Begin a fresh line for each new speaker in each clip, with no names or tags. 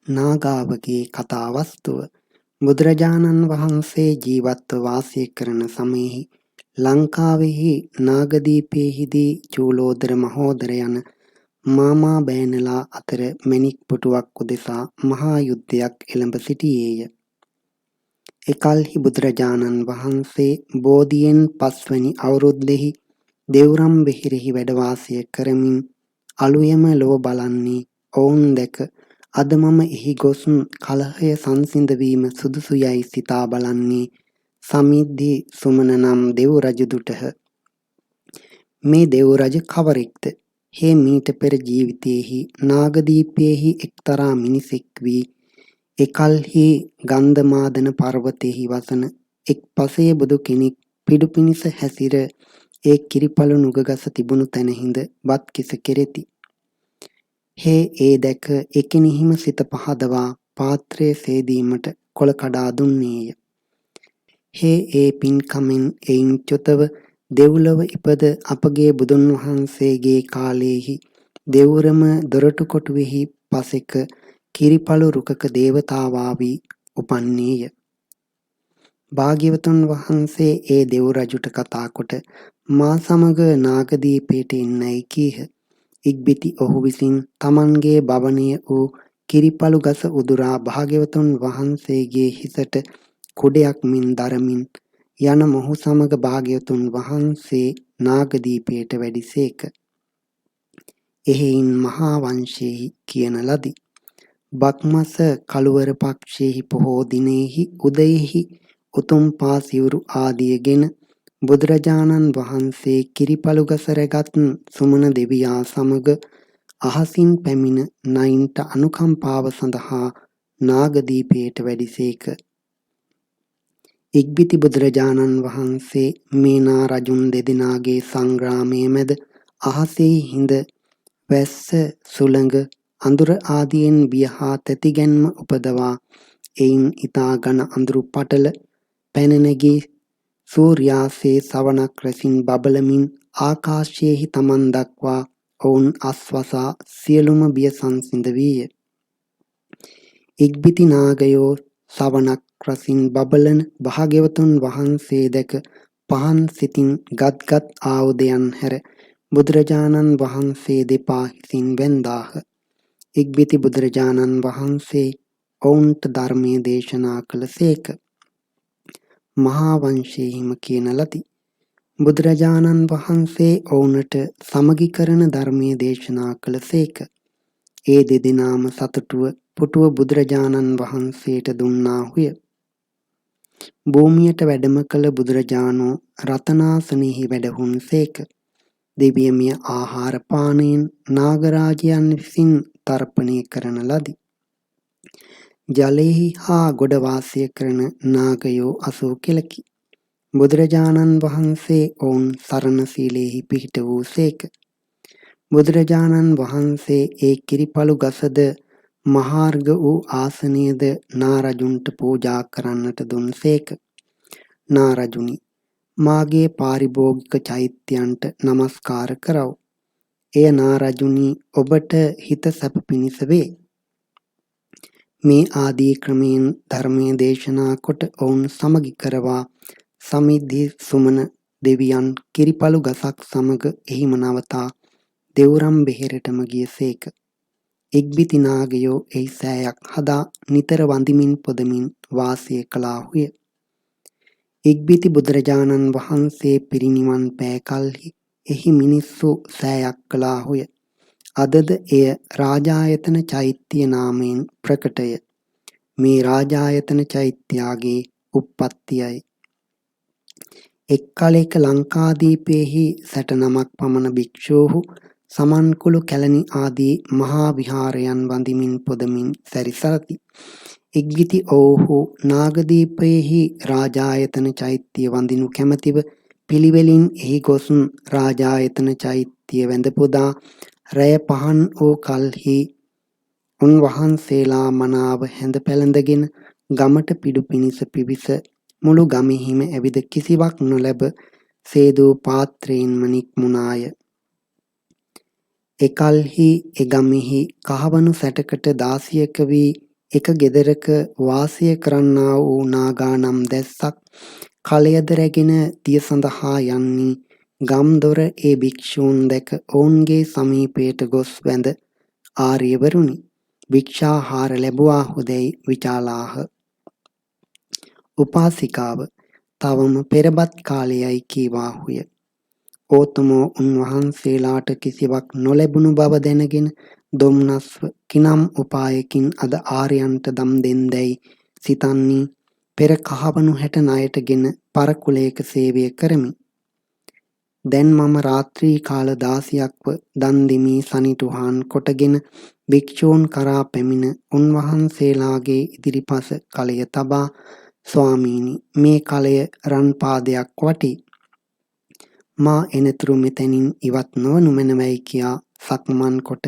නාගාවගේ කතාවස්තුව බුදුරජාණන් වහන්සේ ජීවත්ව වාසය කරන සමයෙහි ලංකාවෙහි නාගදීපයෙහිදී චූලෝදර මහෝදර යන මාමා බෑනලා අතර මැණික් පුටුවක් උදෙසා මහා යුද්ධයක් එළඹ සිටියේය. එකල්හි බුදුරජාණන් වහන්සේ බෝධියෙන් පස්වැනි අවුරුද්දෙහි දෙව්රම් වෙහෙරෙහි වැඩ වාසය කරමින් අලුයම ලොව බලන්නේ ඔවුන් දැක අද මම එහි ගොස් කලහය සංසිඳවීම සුදුසු යයි සිතා බලන්නේ සමිද්ධි සුමන නම් දෙව් රජුදුටහ. මේ දෙව් රජ කවරෙක්ද? හේ මීට පෙර ජීවිතයෙහි නාගදීපයෙහි එක්තරා මිනිසෙක් වී එකල්හි ගන්ධමාදන පර්වතයෙහි වසන එක් පසේ බුදු කෙනෙක් පිඩු පිණිස හැසිර ඒ කිරිපළු නුගගස තිබුණු තැනහිඳ බත් කිස කෙරෙති. හේ ඒ දැක එකිනෙහිම සිත පහදවා පාත්‍රය සේදීමට කොළ කඩා දුන්නේය. හේ ඒ පින්කමෙන් එයින් චුතව දෙව්ලොව ඉපද අපගේ බුදුන් වහන්සේගේ කාලයේහි දෙව්රම දොරටු කොටුවෙහි පසෙක කිරිපළු රුකක දේවතාවා වී උපන්නේය. භාග්‍යවතුන් වහන්සේ ඒ දෙව් රජුට කතා කොට මා සමග නාගදීපයට එන්නයි කීහ. ඉක්බිති ඔහු විසින් තමන්ගේ භවනය වූ කිරිපළු ගස උදුරා භාග්‍යවතුන් වහන්සේගේ හිසට කුඩයක් මෙන් දරමින් යන මොහු සමග භාග්‍යවතුන් වහන්සේ නාගදීපයට වැඩිසේක. එහෙයින් මහා වංශයෙහි කියන ලදී. බක්මස කළුවර පක්ෂයෙහි පොහෝ දිනෙහි උදයෙහි උතුම් පා සිවුරු ආදියගෙන බුදුරජාණන් වහන්සේ කිරිපළු ගස රැගත් සුමන දෙවියා සමග අහසින් පැමිණ නයින්ට අනුකම්පාව සඳහා නාගදීපයට වැඩිසේක. ඉක්බිති බුදුරජාණන් වහන්සේ මේනා රජුන් දෙදෙනාගේ සංග්‍රාමයේ මැද අහසේ හිඳ වැස්ස සුළඟ අඳුර ආදියෙන් බිය හා තැතිගැන්ම උපදවා එයින් ඉතා ඝන අඳුරු පටල පැන නැගී සූර්යාසේ සවනක් රැසින් බබලමින් ආකාශයෙහි තමන් දක්වා ඔවුන් අස්වසා සියලුම බිය සංසිඳ වීය. ඉක්බිති නාගයෝ සවනක් රසින් බබලන භාග්‍යවතුන් වහන්සේ දැක පහන් සිතින් ගත්ගත් ආයුධයන් හැර බුදුරජාණන් වහන්සේ දෙපා හිසින් වැන්දාහ. ඉක්බිති බුදුරජාණන් වහන්සේ ඔවුන්ට ධර්මය දේශනා කළ සේක. මහා වංශයෙහිම කියන ලදී. බුදුරජාණන් වහන්සේ ඔවුනට සමගි කරන ධර්මය දේශනා කළ සේක. ඒ දෙදෙනාම සතුටුව පුටුව බුදුරජාණන් වහන්සේට දුන්නාහුය. භූමියට වැඩම කළ බුදුරජාණෝ රතනාසනෙහි වැඩහුන් සේක. දිව්‍යමය ආහාර පානයෙන් නාගරාජයන් විසින් තර්පණය කරන ලදී. ජලයෙහි හා ගොඩ වාසය කරන නාගයෝ 80 කෙලකි. බුදුරජාණන් වහන්සේ ඔවුන් සරණ සීලයෙහි පිහිට වූ සේක. බුදුරජාණන් වහන්සේ ඒ කිරිපළු ගසද මහාර්ග වූ ආසනයද නාරජුන්ට පූජා කරන්නට දුන් සේක. නාරජුනි, මාගේ පාරිභෝගික චෛත්‍යයන්ට නමස්කාර කරව්. එය නාරජුනි ඔබට හිත සැප පිණිස වේ. මේ ආදී ක්‍රමයෙන් ධර්මය දේශනා කොට ඔවුන් සමගි කරවා සමිද්ධි සුමන දෙවියන් කිරිපළු ගසක් සමග එහිම නවතා දෙව්රම් වෙහෙරටම ගිය සේක. ඉක්බිති නාගයෝ එහි සෑයක් හදා නිතර වඳිමින් පොදමින් වාසය කළාහුය. ඉක්බිති බුදුරජාණන් වහන්සේ පිරිනිවන් පෑ කල්හි එහි මිනිස්සු සෑයක් කළාහුය. අදද එය රාජායතන චෛත්‍ය නාමයෙන් ප්‍රකටය. මේ රාජායතන චෛත්‍යයාගේ උප්පත්තියයි. එක් කලෙක ලංකාදීපයෙහි 69ක් පමණ භික්ෂූහු සමන්කුළු කැලණි ආදී මහා විහාරයන් වඳිමින් පොදමින් සැරිසරති. ඉක්බිති ඔවුහු නාගදීපයෙහි රාජායතන චෛත්‍ය වඳිනු කැමැතිව පිළිවෙලින් එහි ගොස් රාජායතන චෛත්‍ය වැඳ පුදා රැය පහන් වූ කල්හි උන්වහන්සේලා මනාව හැඳ පැළඳගෙන ගමට පිඩු පිණිස පිවිස මුළු ගමෙහිම ඇවිද කිසිවක් නොලැබ සේදූ පාත්‍රයෙන්ම නික්මුණාය. එකල්හි එගමෙහි කහවණු සැටකට 16ක වී එක ගෙදරක වාසය කරන්නා වූ නාගා නම් දැස්සක් කලයද රැගෙන දිය සඳහා යන්නේ ගම්දොර ඒ භික්ෂූන් දැක ඔවුන්ගේ සමීපයට ගොස් වැඳ ආර්යවරුනි භික්ෂාහාර ලැබුවාහුදැයි විචාලාහ. උපාසිකාව තවම පෙරබත් කාලයයි කීවාහුය. ඕතමෝ උන්වහන්සේලාට කිසිවක් නොලැබුණු බව දැනගෙන දොම්නස්ව කිනම් උපායකින් අද ආර්යයන්ට දම් දෙන්දැයි සිතන්නේ පෙර කහවණු 60 ණයටගෙන පරකුලයක සේවය කරමි. දැන් මම රාත්‍රී කාල 16ක්ව දන් දෙමි සනිටුහන් කොටගෙන භික්ෂූන් කරා පැමිණ උන්වහන්සේලාගේ ඉදිරිපස කලය තබා ස්වාමීනි මේ කලය රන් පාදයක් වටී. මා එනතුරු මෙතැනින් ඉවත් නොවනු මැනවයි කියා සක්මන් කොට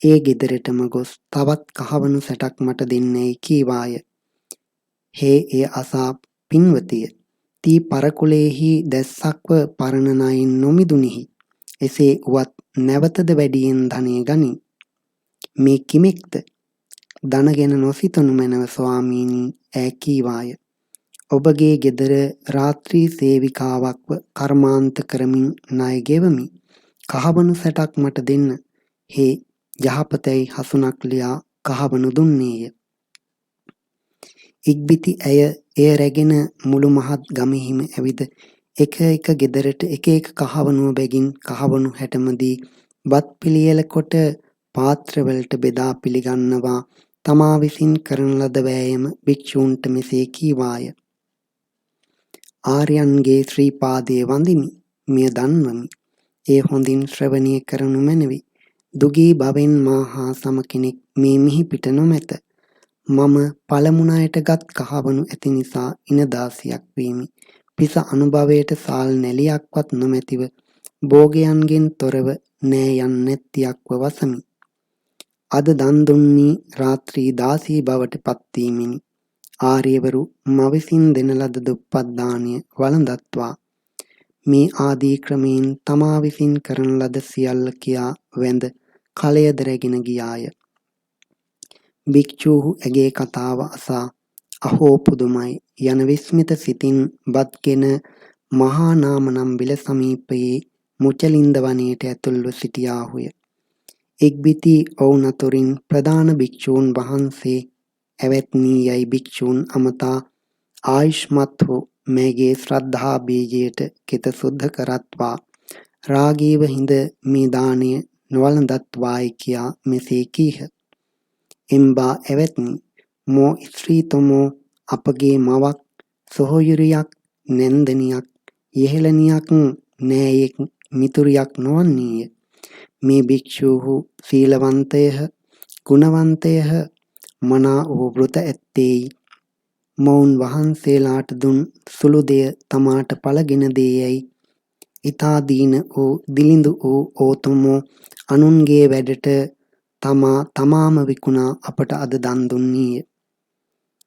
ඒ ගෙදරටම ගොස් තවත් කහවණු 60ක් මට දෙන්නැයි කීවාය. හේ එය අසා පින්වතිය තී පරකුලෙහි දැස්සක්ව පරණ ණයින් නොමිදුනිහි. එසේ වුවත් නැවතද වැඩියෙන් ධනය ගනී. මේ කිමෙක්ද? ධන ගැන නොසිතනු මැනව ස්වාමීනි ඈ කීවාය. ඔබගේ ගෙදර රාත්‍රී සේවිකාවක්ව කර්මාන්ත කරමින් ණය ගෙවමි. කහවණු 60ක් මට දෙන්න. හේ යහපතැයි හසුනක් ලියා කහවණු දුන්නේය. ඉක්බිති ඇය එය රැගෙන මුළු මහත් ගමෙහිම ඇවිද එක එක ගෙදරට එක එක කහවණුව බැගින් කහවණු 60ම දී බත් පිළියෙල කොට පාත්‍රවලට බෙදා පිළිගන්නවා තමා විසින් කරන ලද වෑයම භික්ෂූන්ට මෙසේ කීවාය. ආර්යයන්ගේ ශ්‍රී පාදයේ වඳිමි. මෙය දන්වමි. ඒ හොඳින් ශ්‍රවණය කරනු මැනවි. දුගී භවෙන් මා හා සම කෙනෙක් මේ මිහි පිට නොමැත. මම පළමු ණයට ගත් කහවණු ඇති නිසා ඉනදාසියක් වීමි. පිස අනුභවයට සාල් නැලියක්වත් නොමැතිව භෝගයන්ගෙන් තොරව නෑයන් නැත්තියක්ව වසමි. අද දන් දුන්නී රාත්‍රී 16 බවට පත්වීමෙනි. ආර්යවරු මවිසින් දෙන ලද දුප්පත් දානය වළඳත්වා මේ ආදී ක්‍රමයෙන් තමා විසින් කරන ලද සියල්ල කියා වැඳ කලයද රැගෙන ගියාය. භික්ෂූහු ඇගේ කතාව අසා අහෝ පුදුමයි යන විස්මිත සිතින් බත්ගෙන මහා නාම නම් බිල සමීපයේ මුචලින්ද වනයේට ඇතුල්ව සිටියාහුය. ඉක්බිති ඔවුන් අතුරින් ප්‍රධාන භික්ෂූන් වහන්සේ ඇවැත්නී යයි භික්ෂූන් අමතා ආයුෂ්මත් වූ මේගේ ශ්‍රද්ධා බීජයට කෙත සුද්ධ කරත්වා රාගීව හිඳ මේ දානය නොවළඳත්වායි කියා මෙසේ කීහ. එම්බා ඇවැත්නි මෝ ස්ත්‍රීතමෝ අපගේ මවක් සොහොයුරියක් නැන්දනියක් යෙහෙළනියක් නෑයෙක් මිතුරියක් නොවන්නේය. මේ භික්ෂූහු සීලවන්තයහ ගුණවන්තයහ මනා වූ වෘත ඇත්තේයි. මොවුන් වහන්සේලාට දුන් සුළු දෙය තමාට පළගෙන දේයැයි ඉතා දීන වූ දිලිඳු වූ ඕතමෝ අනුන්ගේ වැඩට තමාම විකුණා අපට අද දන් දුන්නීය.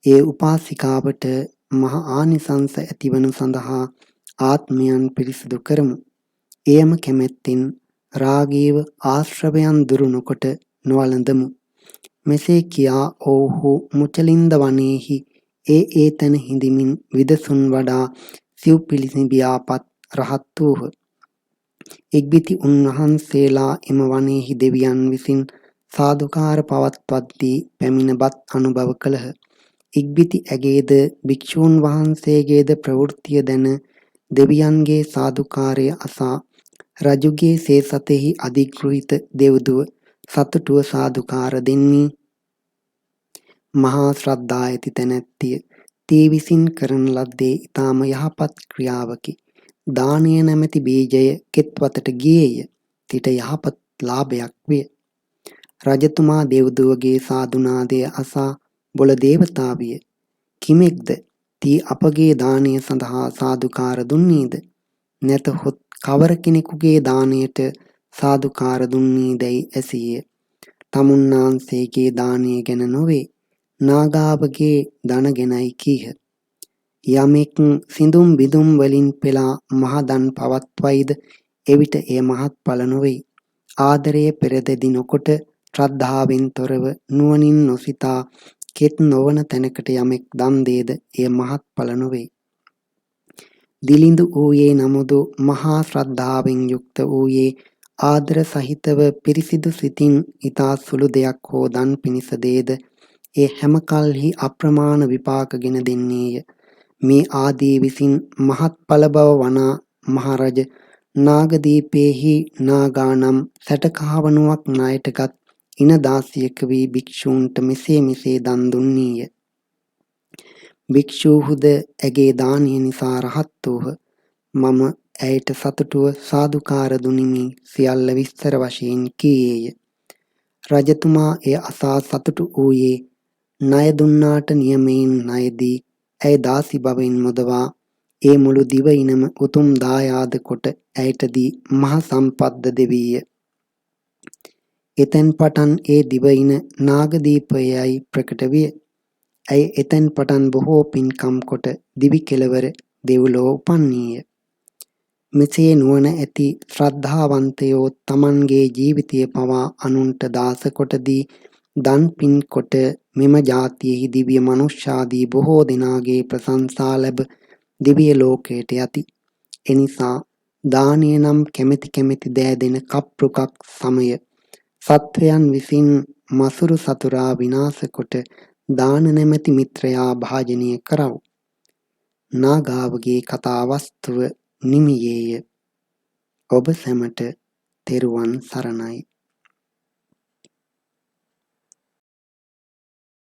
ඒ උපාසිකාවට මහ ආනිසංස ඇතිවනු සඳහා ආත්මයන් පිරිසිදු කරමු. එයම කැමැත්තෙන් රාගීව ආශ්‍රවයන් දුරු නොකොට නොවළඳමු. මෙසේ කියා ඔවුහු මුචලින්ද වනයෙහි ඒ තැන හිඳමින් විදසුන් වඩා සිව් පිළිසිඹියාපත් රහත් වූහ. ඉක්බිති උන්වහන්සේලා එම වනයෙහි දෙවියන් විසින් සාදුකාර පවත්වද්දී පැමිණ බත් අනුභව කළහ. ඉක්බිති ඇගේද භික්ෂූන් වහන්සේගේද ප්‍රවෘත්තිය දැන දෙවියන්ගේ සාදුකාරය අසා රජුගේ සේසතෙහි අධිගෘහිත දෙව්දුව සතුටුව සාදුකාර දෙන්නී මහා ශ්‍රද්ධා ඇති තැනැත්තිය තී විසින් කරන ලද්දේ ඊටාම යහපත් ක්‍රියාවකි. දානය නැමැති බීජය කෙත්වතට ගියේය. තිට යහපත් ලාභයක් විය. රජතුමා දෙව්දුවගේ සාදුනාදය අසා බොල දේවතාවිය කිමෙක්ද තී අපගේ දානය සඳහා සාදුකාර දුන්නේද? නැතහොත් කවර කෙනෙකුගේ දානයට සාදුකාර දුන්නේදැයි ඇසීය. තමුන්නාන්සේගේ දානය ගැන නොවේ නාගාවගේ දන ගැනයි කීහ. යමෙක් සිඳුම් බිඳුම් වලින් පෙළා මහදන් පවත්වයිද එවිට එය මහත් ඵල නොවේ. ආදරය පෙරදැදි නොකොට ශ්‍රද්ධාවෙන් තොරව නුවණින් නොසිතා කෙත් නොවන තැනකට යමෙක් දන් දේද එය මහත්ඵල නොවේ. දිලිඳු වූයේ නමුදු මහා ශ්‍රද්ධාවෙන් යුක්ත වූයේ ආදර සහිතව පිරිසිදු සිතින් ඊතා සුළු දෙයක් හෝ දන් පිණිස දේද ඒ හැම කල්හි අප්‍රමාණ විපාක ගෙන දෙන්නේය. මේ ආදී විසින් මහත්ඵල බව වනා මහරජ නාගදීපයෙහි නාගානම් සැටකහවණුවක් ණයටගත් ඉනදාසියක වී භික්ෂූන්ට මෙසේ මෙසේ දන් දුන්නීය. භික්ෂූහුද ඇගේ දානය නිසා රහත් වූහ. මම ඇයට සතුටුව සාදුකාර දුනිමි සියල්ල විස්තර වශයෙන් කීයේය. රජතුමා එය අසා සතුටු වූයේ ණය දුන්නාට නියමයෙන් ණය දී ඇය දාසි බවෙන් මුදවා ඒ මුළු දිවයිනම උතුම් දායාද කොට ඇයට දී මහ සම්පත්ද දෙවීය. එතැන් පටන් ඒ දිවයින නාගදීපයයි ප්‍රකට විය. ඇය එතැන් පටන් බොහෝ පින්කම් කොට දිවි කෙළවර දෙව්ලොව උපන්නීය. මෙසේ නුවණ ඇති ශ්‍රද්ධාවන්තයෝ තමන්ගේ ජීවිතය පවා අනුන්ට දාස කොට දී දන් පින් කොට මෙම ජාතියෙහි දිව්‍ය මනුෂ්‍යාදී බොහෝ දෙනාගේ ප්‍රශංසා ලැබ දිව්‍ය ලෝකයට යති. එනිසා දානය නම් කැමැති කැමැති දෑ දෙන කප්රුකක් සමය සත්වයන් විසින් මසුරු සතුරා විනාශ කොට දාන නැමැති මිත්‍රයා භාජනය කරව්. නාගාවගේ කතා වස්තුව නිමියේය. ඔබ සැමට තෙරුවන් සරණයි.